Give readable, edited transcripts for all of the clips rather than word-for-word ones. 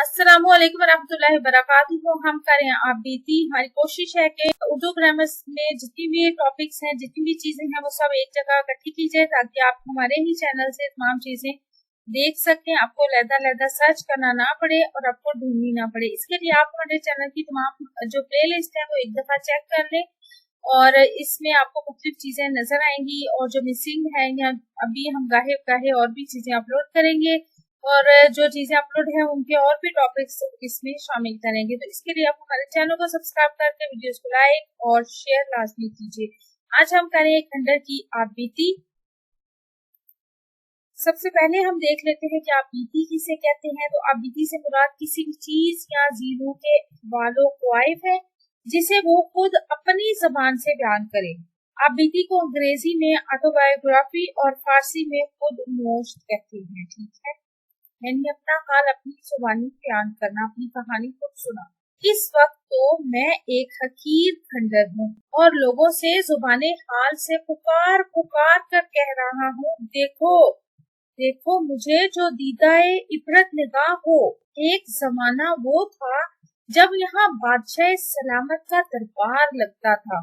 अस्सलाम वालेकुम रहमतुल्लाहि वबरकातुहू। हम करें आप बीती। हमारी कोशिश है कि उर्दू ग्रामर में जितनी भी टॉपिक्स हैं, जितनी भी चीजें हैं, वो सब एक जगह इकट्ठी की जाए ताकि आप हमारे ही चैनल से तमाम चीजें देख सकें। आपको लहदा सर्च करना ना पड़े और आपको ढूंढनी ना पड़े। इसके लिए आप हमारे चैनल की तमाम जो प्ले लिस्ट है वो एक दफा चेक कर लें और इसमें आपको मुख्तलिफ चीजें नजर आएंगी और जो मिसिंग है या अभी हम गाहे और भी चीजें अपलोड करेंगे और जो चीजें अपलोड है उनके और भी टॉपिक्स इसमें शामिल करेंगे। तो इसके लिए आप हमारे चैनल को सब्सक्राइब करके वीडियोस को लाइक और शेयर लाजमी कीजिए। आज हम करें खंडर की आप बीती। सबसे पहले हम देख लेते हैं कि आप बीती किसे कहते हैं। तो आप बीती से मुराद किसी भी चीज या जीवों के वालो क्वाइफ है जिसे वो खुद अपनी जबान से बयान करे। आप बीती को अंग्रेजी में ऑटोबायोग्राफी और फारसी में खुद नोश्त कहते हैं। ठीक है, यानी अपना हाल अपनी जुबानी बयान करना, अपनी कहानी खुद सुना। इस वक्त तो मैं एक हकीर खंडर हूँ और लोगों से जुबाने हाल से पुकार पुकार कर कह रहा हूँ, देखो देखो मुझे जो दीदाए इबरत निगाह हो। एक जमाना वो था जब यहाँ बादशाह सलामत का दरबार लगता था।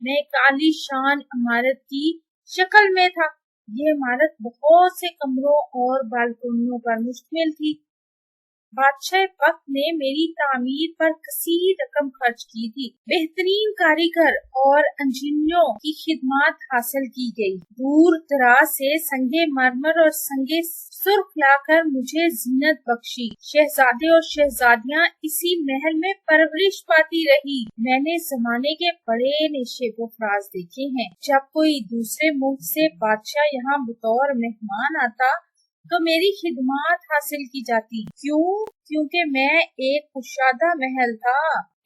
मैं एक आलीशान इमारत की शक्ल में था। ये इमारत बहुत से कमरों और बालकनियों पर मुश्तमिल थी। बादशाह वक्त ने मेरी तामीर पर कसीर रकम खर्च की थी। बेहतरीन कारीगर और इंजीनियरों की खिदमत हासिल की गई। दूर दराज से संगे मरमर और संगे सुर्ख लाकर मुझे जीनत बख्शी। शहजादे और शहजादियां इसी महल में परवरिश पाती रही। मैंने जमाने के बड़े नेशेबो फराज देखे हैं। जब कोई दूसरे मुल्क से बादशाह यहाँ बतौर मेहमान आता तो मेरी खिदमत हासिल की जाती। क्यों? क्योंकि मैं एक कुशादा महल था।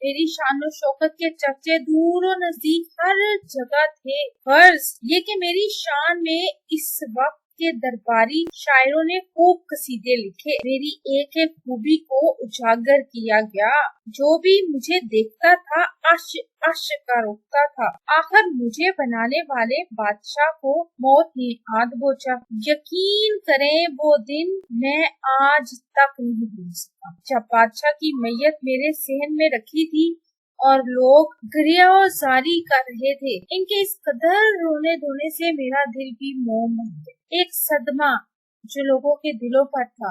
मेरी शान और शौकत के चर्चे दूर और नजदीक हर जगह थे। फर्ज ये कि मेरी शान में इस वक्त के दरबारी शायरों ने खूब कसीदे लिखे। मेरी एक एक खूबी को उजागर किया गया। जो भी मुझे देखता था अश का रोकता था। आखिर मुझे बनाने वाले बादशाह को मौत ने आद बोचा। यकीन करें वो दिन मैं आज तक नहीं भूल सका जब बादशाह की मैयत मेरे सहन में रखी थी और लोग गरियाजारी कर रहे थे। इनके इस कदर रोने धोने से मेरा दिल भी मोम हो गया। एक सदमा जो लोगों के दिलों पर था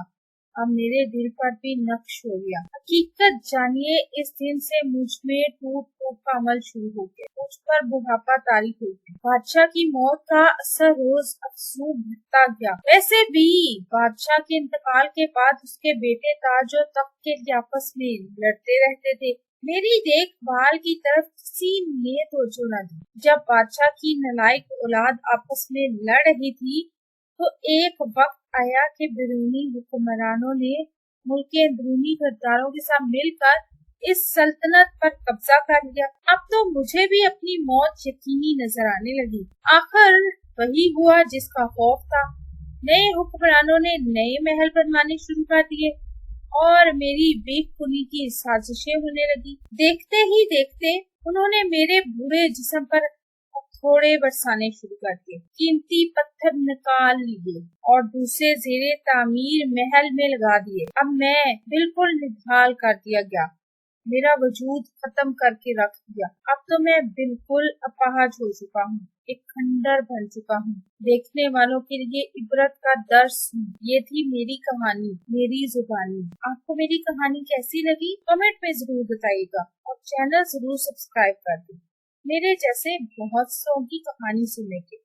अब मेरे दिल पर भी नक्श हो गया। हकीकत जानिए, इस दिन से मुझ में टूट टूट का अमल शुरू हो गया। मुझ पर बुढ़ापा तारी हो गया। बादशाह की मौत का असर रोज अफसू बढ़ता गया। वैसे भी बादशाह के इंतकाल के बाद उसके बेटे ताज और तख्त के लिए आपस में लड़ते रहते थे। मेरी देखभाल की तरफ किसी ने तवज्जो न दी। जब बादशाह की नलायक औलाद आपस में लड़ रही थी तो एक वक्त आया कि बैरूनी हुक्मरानों ने मुल्क के अंदरूनी गद्दारों के साथ मिलकर इस सल्तनत पर कब्जा कर लिया। अब तो मुझे भी अपनी मौत यकीनी नजर आने लगी। आखिर वही हुआ जिसका खौफ था। नए हुक्मरानों ने नए महल बनवाने शुरू कर दिए और मेरी बेखुदी की साजिशें होने लगी। देखते ही देखते उन्होंने मेरे बूढ़े जिस्म पर थोड़े बरसाने शुरू कर दिए। कीमती पत्थर निकाल लिए और दूसरे जेरे तामीर महल में लगा दिए। अब मैं बिल्कुल निढाल कर दिया गया। मेरा वजूद खत्म करके रख दिया। अब तो मैं बिल्कुल अपाहज हो चुका हूँ, एक खंडर बन चुका हूँ। देखने वालों के लिए इबरत का दर्स हूँ। ये थी मेरी कहानी, मेरी जुबानी। आपको मेरी कहानी कैसी लगी कमेंट में जरूर बताइएगा और चैनल जरूर सब्सक्राइब कर दें मेरे जैसे बहुत सौ की कहानी सुनने के।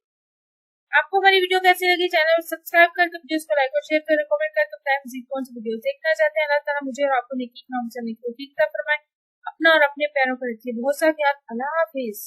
आपको हमारी वीडियो कैसी लगी चैनल सब्सक्राइब करके वीडियोस को लाइक और शेयर करें, कमेंट करें। मज़ीद कौन सी वीडियो देखना चाहते हैं, अल्लाह ताला मुझे और आपको नेकी काम करने की तौफीक अता फरमाए। अपना और अपने प्यारों पर रखिए बहुत सा ख्याल। अल्लाह हाफिज।